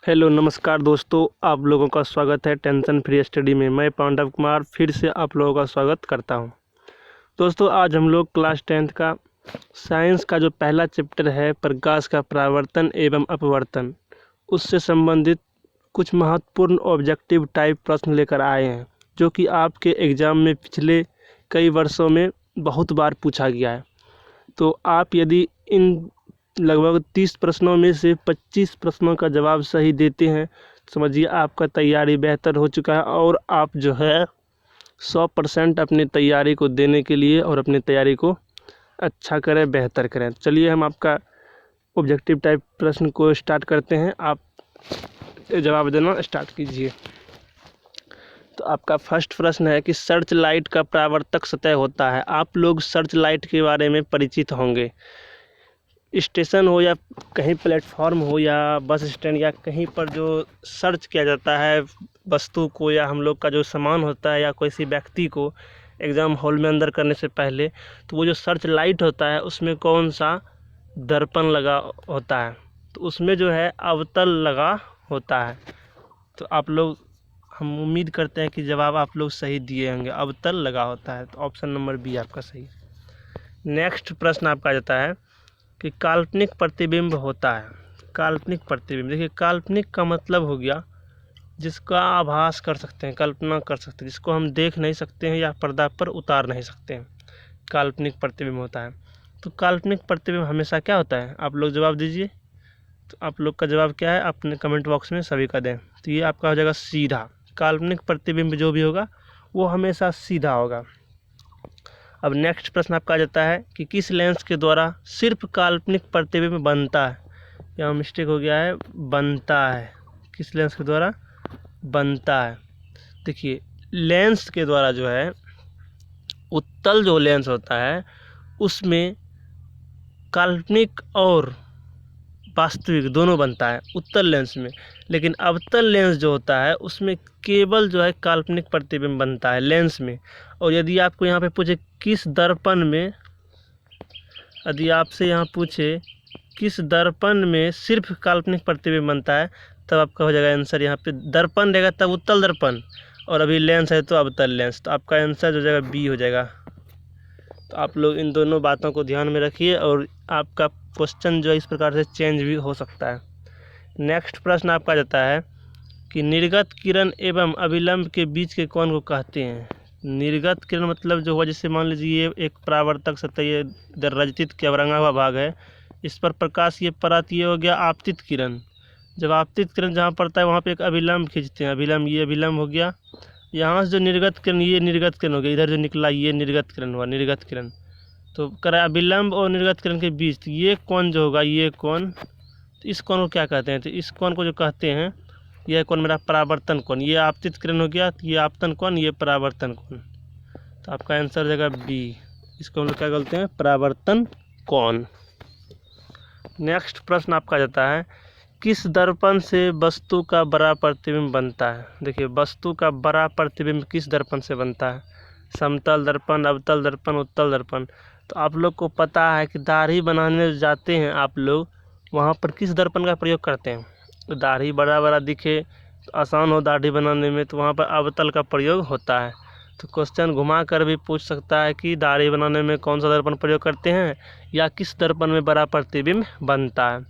Hello नमस्कार दोस्तों, आप लोगों का स्वागत है टेंशन फ्री स्टडी में। मैं पांडव कुमार फिर से आप लोगों का स्वागत करता हूं। दोस्तों, आज हम लोग क्लास 10th का साइंस का जो पहला चैप्टर है प्रकाश का परावर्तन एवं अपवर्तन, उससे संबंधित कुछ महत्वपूर्ण ऑब्जेक्टिव टाइप प्रश्न लेकर आए हैं, जो कि आपके एग्ज़ाम में पिछले कई वर्षों में बहुत बार पूछा गया है। तो आप यदि इन लगभग 30 प्रश्नों में से 25 प्रश्नों का जवाब सही देते हैं, समझिए आपका तैयारी बेहतर हो चुका है और आप जो है 100% अपनी तैयारी को देने के लिए और अपनी तैयारी को अच्छा करें, बेहतर करें। चलिए हम आपका ऑब्जेक्टिव टाइप प्रश्न को स्टार्ट करते हैं। आप जवाब देना स्टार्ट कीजिए। तो आपका फर्स्ट प्रश्न है कि सर्च लाइट का परावर्तक सतह होता है। आप लोग सर्च लाइट के बारे में परिचित होंगे। स्टेशन हो या कहीं प्लेटफॉर्म हो या बस स्टैंड या कहीं पर जो सर्च किया जाता है वस्तु को या हम लोग का जो सामान होता है या किसी व्यक्ति को एग्ज़ाम हॉल में अंदर करने से पहले, तो वो जो सर्च लाइट होता है उसमें कौन सा दर्पण लगा होता है, तो उसमें जो है अवतल लगा होता है। तो आप लोग, हम उम्मीद करते हैं कि जवाब आप लोग सही दिए होंगे, अवतल लगा होता है। तो ऑप्शन नंबर बी आपका सही। नेक्स्ट प्रश्न आपका आ जाता है कि काल्पनिक प्रतिबिंब होता है। काल्पनिक प्रतिबिंब, देखिए काल्पनिक का मतलब हो गया जिसका आभास कर सकते हैं, कल्पना कर सकते हैं, जिसको हम देख नहीं सकते हैं या पर्दा पर उतार नहीं सकते हैं, काल्पनिक प्रतिबिंब होता है। तो काल्पनिक प्रतिबिंब हमेशा क्या होता है, आप लोग जवाब दीजिए। तो आप लोग का जवाब क्या है अपने कमेंट बॉक्स में सभी का दें। तो ये आपका हो जाएगा सीधा। काल्पनिक प्रतिबिंब जो भी होगा वो हमेशा सीधा होगा। अब नेक्स्ट प्रश्न आपका आ जाता है कि किस लेंस के द्वारा सिर्फ काल्पनिक प्रतिबिंब बनता है। यहाँ मिस्टेक हो गया है, बनता है। किस लेंस के द्वारा बनता है। देखिए लेंस के द्वारा जो है, उत्तल जो लेंस होता है उसमें काल्पनिक और वास्तविक दोनों बनता है उत्तल लेंस में, लेकिन अवतल लेंस जो होता है उसमें केवल जो है काल्पनिक प्रतिबिंब बनता है लेंस में। और यदि आपको यहाँ पे पूछे किस दर्पण में, यदि आपसे यहाँ पूछे किस दर्पण में सिर्फ काल्पनिक प्रतिबिंब बनता है, तब आपका हो जाएगा आंसर यहाँ पे दर्पण रहेगा तब उत्तल दर्पण, और अभी लेंस है तो अवतल लेंस। तो आपका आंसर हो जाएगा बी हो जाएगा। तो आप लोग इन दोनों बातों को ध्यान में रखिए और आपका क्वेश्चन जो है इस प्रकार से चेंज भी हो सकता है। नेक्स्ट प्रश्न आपका आ जाता है कि निर्गत किरण एवं अभिलंब के बीच के कोण को कहते हैं। निर्गत किरण मतलब जो हुआ, जैसे मान लीजिए ये एक परावर्तक सतह, ये रजतित के अवरंगा हुआ भाग है, इस पर प्रकाश ये परत, ये हो गया आपतित किरण। जब आपतित किरण जहाँ पड़ता है वहाँ पे एक अभिलंब खींचते हैं, अभिलंब, ये अभिलंब हो गया। यहाँ से जो निर्गत किरण, ये निर्गत किरण हो गया, इधर जो निकला ये निर्गत किरण हुआ, निर्गत किरण। तो करा अभिलंब और निर्गत किरण के बीच, तो ये कोण जो होगा, ये कोण, तो इस कोण को क्या कहते हैं, तो इस कोण को जो कहते हैं, यह कोण मेरा परावर्तन कोण। ये आपतित किरण हो गया, ये आपतन कोण, ये परावर्तन कोण। तो आपका आंसर हो जाएगा बी। इसको हम लोग क्या बोलते हैं, परावर्तन कोण। नेक्स्ट प्रश्न आपका जाता है किस दर्पण से वस्तु का बड़ा प्रतिबिंब बनता है। देखिए वस्तु का बड़ा प्रतिबिंब किस दर्पण से बनता है, समतल दर्पण, अवतल दर्पण, उत्तल दर्पण। तो आप लोग को पता है कि दाढ़ी बनाने जाते हैं आप लोग, वहाँ पर किस दर्पण का प्रयोग करते हैं। तो दाढ़ी बड़ा बड़ा दिखे तो आसान हो दाढ़ी बनाने में, तो वहाँ पर अवतल का प्रयोग होता है। तो क्वेश्चन घुमा कर भी पूछ सकता है कि दाढ़ी बनाने में कौन सा दर्पण प्रयोग करते हैं या किस दर्पण में बड़ा प्रतिबिंब बनता है।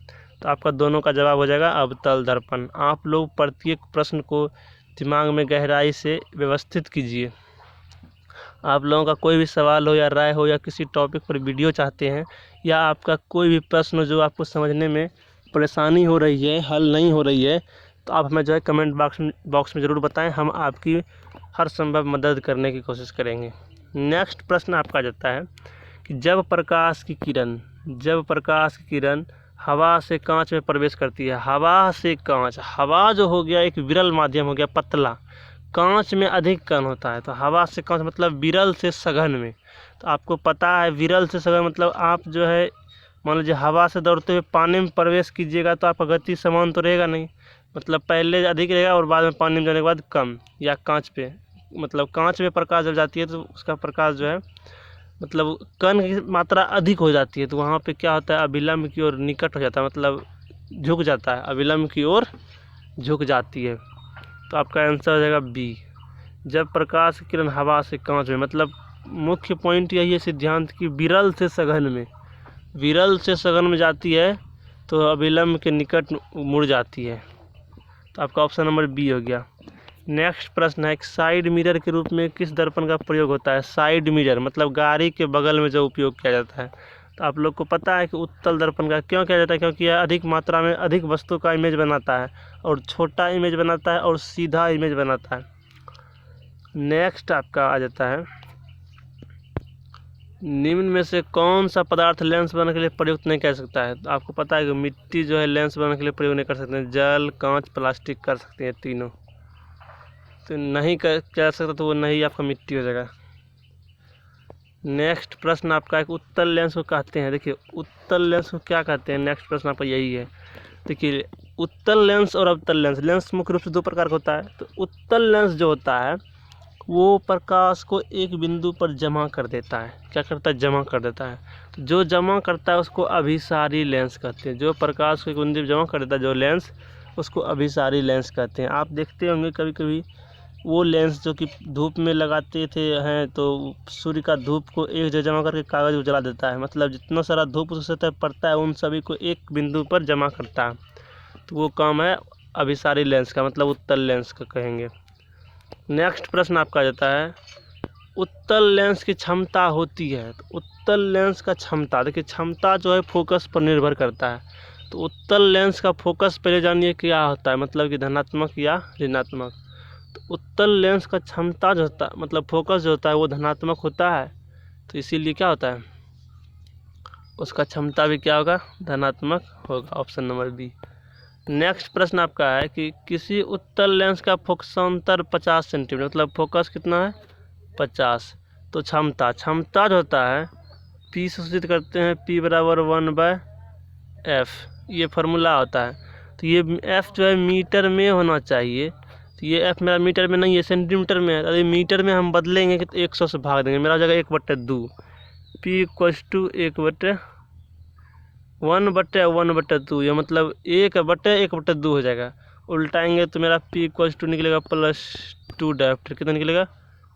तो आपका दोनों का जवाब हो जाएगा अवतल दर्पण। आप लोग प्रत्येक प्रश्न को दिमाग में गहराई से व्यवस्थित कीजिए। आप लोगों का कोई भी सवाल हो या राय हो या किसी टॉपिक पर वीडियो चाहते हैं, या आपका कोई भी प्रश्न जो आपको समझने में परेशानी हो रही है, हल नहीं हो रही है, तो आप हमें जो है कमेंट बॉक्स में ज़रूर बताएं, हम आपकी हर संभव मदद करने की कोशिश करेंगे। नेक्स्ट प्रश्न आपका जाता है कि जब प्रकाश की किरण हवा से कांच में प्रवेश करती है। हवा से कांच, हवा जो हो गया एक विरल माध्यम हो गया, पतला, कांच में अधिक कण होता है। तो हवा से कांच मतलब विरल से सघन में। तो आपको पता है विरल से सघन मतलब आप जो है मान लीजिए हवा से दौड़ते हुए पानी में प्रवेश कीजिएगा तो आपका गति समान तो रहेगा नहीं, मतलब पहले अधिक रहेगा और बाद में पानी में जाने के बाद कम। या कांच पे, मतलब कांच में प्रकाश जब जाती है तो उसका प्रकाश जो है मतलब कण की मात्रा अधिक हो जाती है, तो वहाँ पे क्या होता है अभिलंब की ओर निकट हो जाता है, मतलब झुक जाता है, अभिलंब की ओर झुक जाती है। तो आपका आंसर हो जाएगा बी। जब प्रकाश की किरण हवा से कांच में, मतलब मुख्य पॉइंट यही है सिद्धांत की विरल से सघन में जाती है तो अभिलंब के निकट मुड़ जाती है। तो आपका ऑप्शन नंबर बी हो गया। नेक्स्ट प्रश्न है, एक साइड मिरर के रूप में किस दर्पण का प्रयोग होता है? साइड मिरर मतलब गाड़ी के बगल में जो उपयोग किया जाता है। तो आप लोग को पता है कि उत्तल दर्पण का क्यों किया जाता है? क्योंकि यह अधिक मात्रा में अधिक वस्तु का इमेज बनाता है और छोटा इमेज बनाता है और सीधा इमेज बनाता है। नेक्स्ट आपका आ जाता है, निम्न में से कौन सा पदार्थ लेंस बनाने के लिए प्रयुक्त नहीं कर सकता है? तो आपको पता है कि मिट्टी जो है लेंस बनाने के लिए प्रयोग नहीं कर सकते हैं। जल, कांच, प्लास्टिक कर सकते हैं तीनों। तो नहीं कर सकता तो वो नहीं आपका मिट्टी हो जाएगा। नेक्स्ट प्रश्न आपका एक उत्तल लेंस को कहते हैं। देखिए उत्तल लेंस को क्या कहते हैं? नेक्स्ट प्रश्न आपका यही है। देखिए उत्तल लेंस और अवतल लेंस, लेंस मुख्य रूप से दो प्रकार का होता है। तो उत्तल लेंस जो होता है वो प्रकाश को एक बिंदु पर जमा कर देता है। क्या करता है? जमा कर देता है। तो जो जमा करता है उसको अभिसारी लेंस कहते हैं। जो प्रकाश को एक बिंदु पर जमा कर देता है जो लेंस, उसको अभिसारी लेंस कहते हैं। आप देखते होंगे कभी कभी वो लेंस जो कि धूप में लगाते हैं तो सूर्य का धूप को एक जगह जमा करके कागज़ को जला देता है। मतलब जितना सारा धूप उस सतह पड़ता है उन सभी को एक बिंदु पर जमा करता है। तो वो काम है अभिसारी लेंस का, मतलब उत्तल लेंस का कहेंगे। नेक्स्ट प्रश्न आपका आ जाता है, उत्तल लेंस की क्षमता होती है। तो उत्तल लेंस का क्षमता, देखिए क्षमता जो है फोकस पर निर्भर करता है। तो उत्तल लेंस का फोकस पहले जानिए क्या होता है, मतलब कि धनात्मक या ऋणात्मक। तो उत्तल लेंस का क्षमता जो होता है, मतलब फोकस जो होता है वो धनात्मक होता है। तो इसीलिए क्या होता है, उसका क्षमता भी क्या होगा? धनात्मक होगा। Option number B. नेक्स्ट प्रश्न आपका है कि किसी उत्तल लेंस का फोकसांतर 50 सेंटीमीटर, मतलब फोकस कितना है? 50। तो क्षमता जो होता है P से सूचित करते हैं, P बराबर 1/f, ये फार्मूला होता है। तो ये f जो है मीटर में होना चाहिए। तो ये f मेरा मीटर में नहीं है, सेंटीमीटर में है। अरे मीटर में हम बदलेंगे कि तो 100 से भाग देंगे, मेरा हो जाएगा 1/2। P = 1/1/2, ये मतलब 1/1/2 हो जाएगा। उल्टाएंगे तो मेरा P = निकलेगा +2 डायोप्टर। कितना निकलेगा?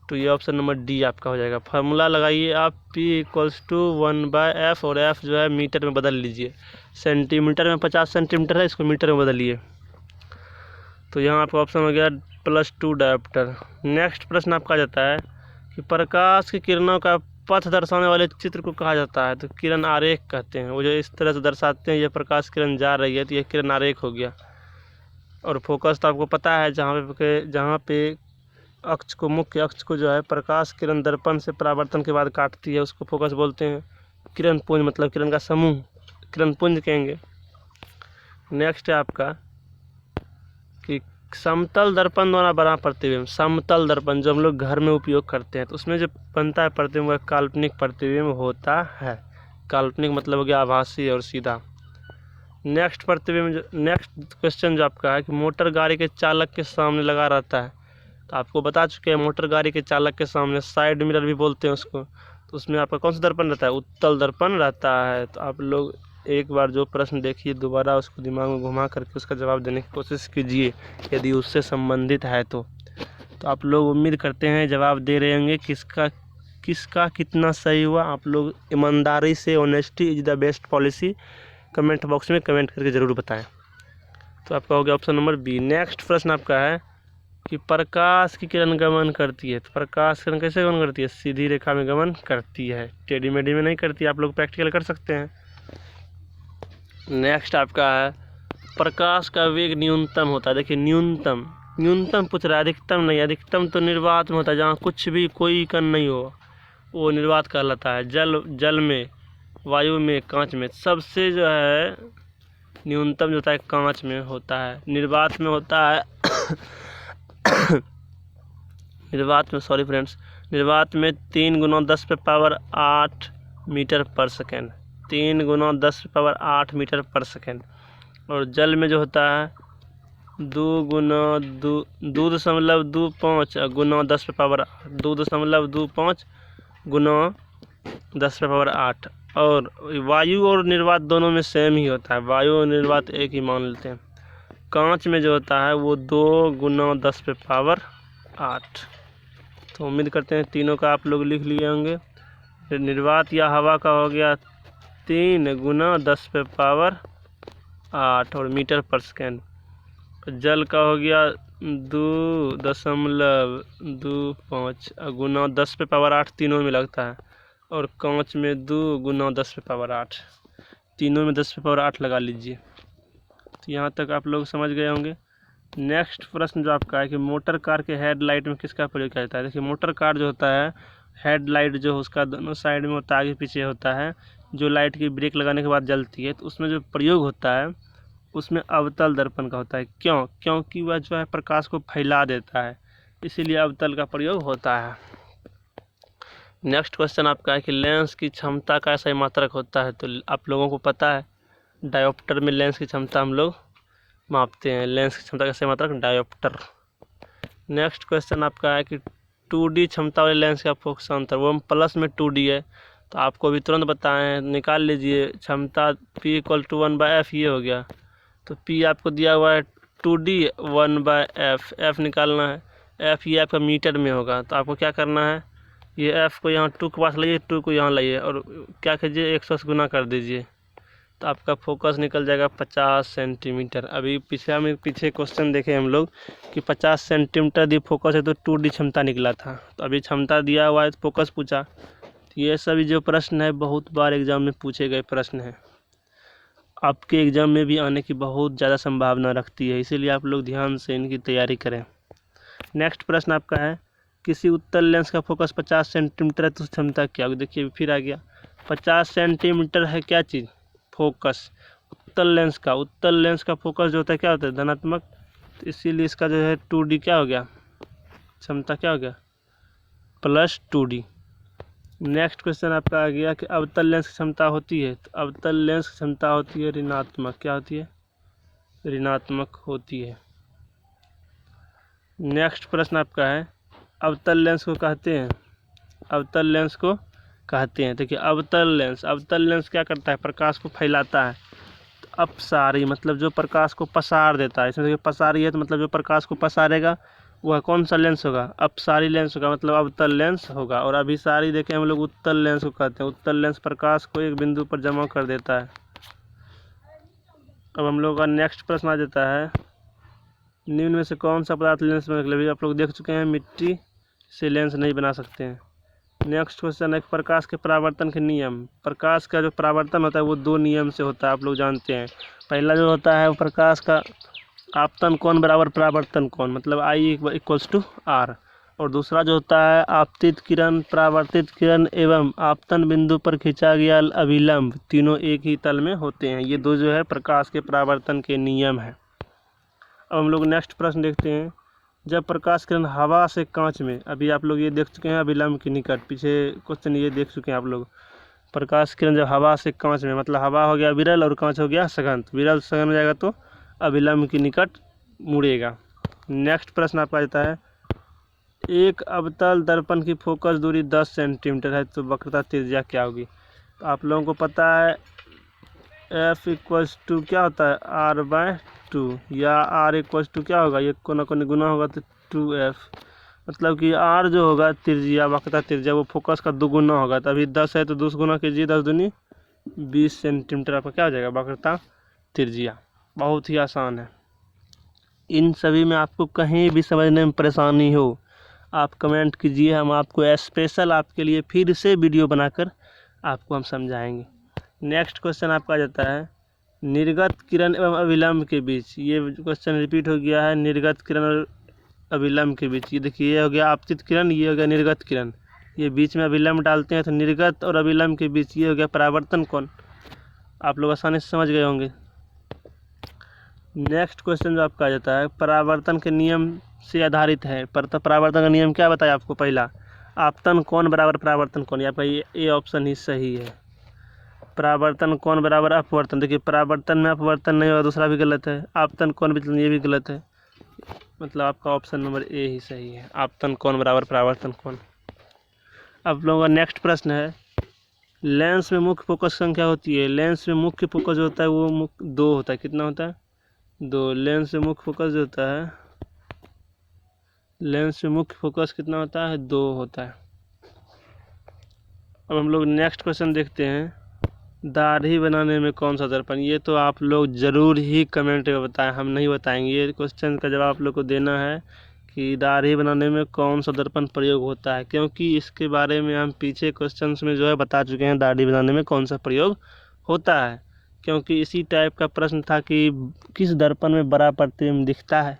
तो ये ऑप्शन नंबर डी आपका हो जाएगा। फार्मूला लगाइए आप, P = 1/f और f जो है मीटर में बदल लीजिए। सेंटीमीटर में 50 सेंटीमीटर है, इसको मीटर में बदलिए। तो यहाँ आपका ऑप्शन हो गया +2 डायोप्टर। नेक्स्ट प्रश्न आपका जाता है कि प्रकाश की किरणों का पथ दर्शाने वाले चित्र को कहा जाता है। तो किरण आरेख कहते हैं। वो जो इस तरह से दर्शाते हैं, ये प्रकाश किरण जा रही है तो ये किरण आरेख हो गया। और फोकस तो आपको पता है, जहाँ पे अक्ष को, मुख्य अक्ष को जो है प्रकाश किरण दर्पण से परावर्तन के बाद काटती है, उसको फोकस बोलते हैं। किरण पुंज मतलब किरण का समूह, किरण पुंज कहेंगे। नेक्स्ट है आपका कि समतल दर्पण द्वारा बना प्रतिबिंब। समतल दर्पण जो हम लोग घर में उपयोग करते हैं, तो उसमें जो बनता है प्रतिबिंब वह काल्पनिक प्रतिबिंब होता है। काल्पनिक मतलब हो गया आभासी और सीधा। नेक्स्ट क्वेश्चन जो आपका है कि मोटर गाड़ी के चालक के सामने लगा रहता है। तो आपको बता चुके हैं मोटर गाड़ी के चालक के सामने साइड मिरर भी बोलते हैं उसको। तो उसमें आपका कौन सा दर्पण रहता है? उत्तल दर्पण रहता है। तो आप लोग एक बार जो प्रश्न देखिए दोबारा उसको दिमाग में घुमा करके उसका जवाब देने की कोशिश कीजिए, यदि उससे संबंधित है तो आप लोग उम्मीद करते हैं जवाब दे रहे होंगे। किसका कितना सही हुआ, आप लोग ईमानदारी से, honesty is the best policy, comment box में कमेंट करके ज़रूर बताएं। तो आपका हो गया ऑप्शन नंबर बी। नेक्स्ट प्रश्न आपका है कि प्रकाश की किरण गमन करती है। तो प्रकाश किरण कैसे गमन करती है? सीधी रेखा में गमन करती है, टेढ़ी मेढ़ी में नहीं करती। आप लोग प्रैक्टिकल कर सकते हैं। नेक्स्ट आपका है प्रकाश का वेग न्यूनतम होता है। देखिए न्यूनतम पूछ रहा है, अधिकतम नहीं। अधिकतम तो निर्वात में होता है, जहाँ कुछ भी कोई कण नहीं हो, वो निर्वात कहलाता है। जल में, वायु में, कांच में। सबसे जो है न्यूनतम जो होता है कांच में होता है। निर्वात में होता है निर्वात में 3 × 10⁸ मीटर पर सेकेंड। 3 × 10⁸ मीटर पर सेकेंड। और जल में जो होता है 2.25 × 10⁸ और वायु और निर्वात दोनों में सेम ही होता है। वायु और निर्वात एक ही मान लेते हैं। कांच में जो होता है वो 2 गुना 10 पे पावर 8। तो उम्मीद करते हैं तीनों का आप लोग लिख लिए होंगे। निर्वात या हवा का हो गया 3 गुना 10 पे पावर 8 और मीटर पर सेकेंड। जल का हो गया 2.25 गुना 10 पे पावर 8 तीनों में लगता है, और कांच में 2 गुना 10 पे पावर 8, तीनों में 10 पे पावर 8 लगा लीजिए। तो यहाँ तक आप लोग समझ गए होंगे। नेक्स्ट प्रश्न जो आपका है कि मोटर कार के हेडलाइट में किसका प्रयोग किया जाता है। देखिए मोटर कार जो होता है, हेडलाइट जो उसका दोनों साइड में होता है, आगे पीछे होता है, जो लाइट की ब्रेक लगाने के बाद जलती है, तो उसमें जो प्रयोग होता है उसमें अवतल दर्पण का होता है। क्योंकि वह जो है प्रकाश को फैला देता है, इसीलिए अवतल का प्रयोग होता है। नेक्स्ट क्वेश्चन आपका है कि लेंस की क्षमता का सही मात्रक होता है। तो आप लोगों को पता है डायोप्टर में लेंस की क्षमता हम लोग मापते हैं। लेंस की क्षमता का सही मात्रक डायोप्टर। नेक्स्ट क्वेश्चन आपका है कि 2D क्षमता वाले लेंस का फोकस अंतर, वो प्लस में 2D है, तो आपको अभी तुरंत बताएं, निकाल लीजिए क्षमता P = 1/f, ये हो गया। तो P आपको दिया हुआ है 2D 1/f, f निकालना है। f ये आपका मीटर में होगा, तो आपको क्या करना है, ये f को यहाँ 2 के पास लाइए, 2 को यहाँ लाइए और क्या कीजिए 100 से गुना कर दीजिए, तो आपका फोकस निकल जाएगा 50 सेंटीमीटर। अभी पीछे क्वेश्चन देखे हम लोग कि 50 सेंटीमीटर दी फोकस है तो 2D क्षमता निकला था। तो अभी क्षमता दिया हुआ है तो फोकस पूछा। तो ये सभी जो प्रश्न है बहुत बार एग्जाम में पूछे गए प्रश्न हैं, आपके एग्जाम में भी आने की बहुत ज़्यादा संभावना रखती है, इसीलिए आप लोग ध्यान से इनकी तैयारी करें। नेक्स्ट प्रश्न आपका है किसी उत्तल लेंस का फोकस 50 सेंटीमीटर है तो क्षमता क्या होगी। देखिए फिर आ गया 50 सेंटीमीटर है क्या चीज़, फोकस। उत्तल लेंस का फोकस जो होता है क्या होता है, धनात्मक, तो इसीलिए इसका जो है 2D क्या हो गया, क्षमता क्या हो गया, +2D। नेक्स्ट क्वेश्चन आपका आ गया कि अवतल लेंस की क्षमता होती है, तो अवतल लेंस की क्षमता होती है ऋणात्मक। क्या होती है, ऋणात्मक होती है। नेक्स्ट प्रश्न आपका है अवतल लेंस को कहते हैं, अवतल लेंस को कहते हैं। देखिए अवतल लेंस क्या करता है, प्रकाश को फैलाता है। तो अपसारी मतलब जो प्रकाश को पसार देता है, इसमें देखिए पसारी है तो मतलब जो प्रकाश को पसारेगा वह कौन सा लेंस होगा, अपसारी लेंस होगा, मतलब अवतल लेंस होगा। और अभिसारी देखें हम लोग उत्तल लेंस को कहते हैं। उत्तल लेंस प्रकाश को एक बिंदु पर जमा कर देता है। अब हम लोग का नेक्स्ट प्रश्न आ जाता है निम्न में से कौन सा पदार्थ लेंस में निकले। आप लोग देख चुके हैं मिट्टी से लेंस नहीं बना सकते हैं। नेक्स्ट क्वेश्चन है प्रकाश के परावर्तन के नियम। प्रकाश का जो परावर्तन होता है वो 2 नियम से होता है, आप लोग जानते हैं। पहला जो होता है वो प्रकाश का आपतन कोण बराबर परावर्तन कोण, मतलब I = R। और दूसरा जो होता है आपतित किरण, परावर्तित किरण एवं आपतन बिंदु पर खींचा गया अभिलंब, तीनों एक ही तल में होते हैं। ये दो जो है प्रकाश के परावर्तन के नियम हैं। अब हम लोग नेक्स्ट प्रश्न देखते हैं जब प्रकाश किरण हवा से कांच में, अभी आप लोग ये देख चुके हैं अभिलंब के निकट, पीछे क्वेश्चन ये देख चुके हैं आप लोग। प्रकाश किरण जब हवा से कांच में, मतलब हवा हो गया विरल और कांच हो गया सघन, विरल सघन हो जाएगा तो अभिलंब के निकट मुड़ेगा। नेक्स्ट प्रश्न आपका आता है एक अवतल दर्पण की फोकस दूरी 10 सेंटीमीटर है तो वक्रता त्रिज्या क्या होगी। तो आप लोगों को पता है F = क्या होता है R/2, या R = क्या होगा, ये कोना कोनी गुना होगा तो 2F, मतलब कि R जो होगा त्रिज्या, वक्रता त्रिज्या, वो फोकस का 2 गुना होगा। तो अभी 10 है तो 2 गुना कीजिए, 10 दूनी 20 सेंटीमीटर आपका क्या हो जाएगा, वक्रता त्रिज्या। बहुत ही आसान है। इन सभी में आपको कहीं भी समझने में परेशानी हो आप कमेंट कीजिए, हम आपको स्पेशल आपके लिए फिर से वीडियो बनाकर आपको हम समझाएंगे। नेक्स्ट क्वेश्चन आपका आ जाता है निर्गत किरण एवं अभिलंब के बीच। ये क्वेश्चन रिपीट हो गया है, निर्गत किरण और अभिलंब के बीच। ये देखिए ये हो गया आपतित किरण, ये हो गया निर्गत किरण, ये बीच में अभिलंब डालते हैं तो निर्गत और अभिलंब के बीच ये हो गया परावर्तन कोण। आप लोग आसानी से समझ गए होंगे। नेक्स्ट क्वेश्चन जो आपका आ जाता है परावर्तन के नियम से आधारित है। परावर्तन का नियम क्या बताया आपको, पहला आपतन कोण बराबर परावर्तन कोण, या भाई ये ऑप्शन ही सही है। परावर्तन कोण बराबर अपवर्तन, देखिए परावर्तन में अपवर्तन नहीं होगा, दूसरा भी गलत है। आपतन कोण भी, ये भी गलत है, मतलब आपका ऑप्शन नंबर ए ही सही है, आपतन कोण बराबर परावर्तन कोण। अब लोगों का नेक्स्ट प्रश्न है लेंस में मुख्य फोकस संख्या होती है। लेंस में मुख्य फोकस जो होता है वो 2 होता है। कितना होता है, 2। लेंस से मुख्य फोकस जो होता है, लेंस से मुख्य फोकस कितना होता है? 2 होता है। अब हम लोग नेक्स्ट क्वेश्चन देखते हैं, दाढ़ी बनाने में कौन सा दर्पण। ये तो आप लोग ज़रूर ही कमेंट में बताएं, हम नहीं बताएंगे। ये क्वेश्चन का जवाब आप लोग को देना है कि दाढ़ी बनाने में कौन सा दर्पण प्रयोग होता है, क्योंकि इसके बारे में हम पीछे क्वेश्चंस में जो है बता चुके हैं दाढ़ी बनाने में कौन सा प्रयोग होता है। क्योंकि इसी टाइप का प्रश्न था कि किस दर्पण में बड़ा प्रतिबिंब दिखता है,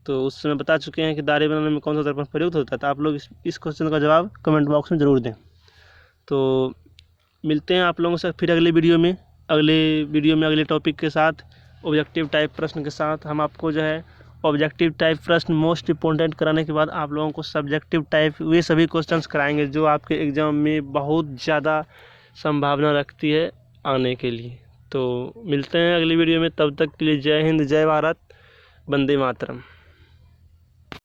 तो उस समय बता चुके हैं कि दाढ़ी बनाने में कौन सा दर्पण प्रयुक्त होता है। तो आप लोग इस क्वेश्चन का जवाब कमेंट बॉक्स में ज़रूर दें। तो मिलते हैं आप लोगों से फिर अगले वीडियो में, अगले टॉपिक के साथ, ऑब्जेक्टिव टाइप प्रश्न के साथ। हम आपको जो है ऑब्जेक्टिव टाइप प्रश्न मोस्ट इंपॉर्टेंट कराने के बाद आप लोगों को सब्जेक्टिव टाइप वे सभी क्वेश्चंस कराएंगे जो आपके एग्ज़ाम में बहुत ज़्यादा संभावना रखती है आने के लिए। तो मिलते हैं अगली वीडियो में, तब तक के लिए जय हिंद, जय भारत, वंदे मातरम।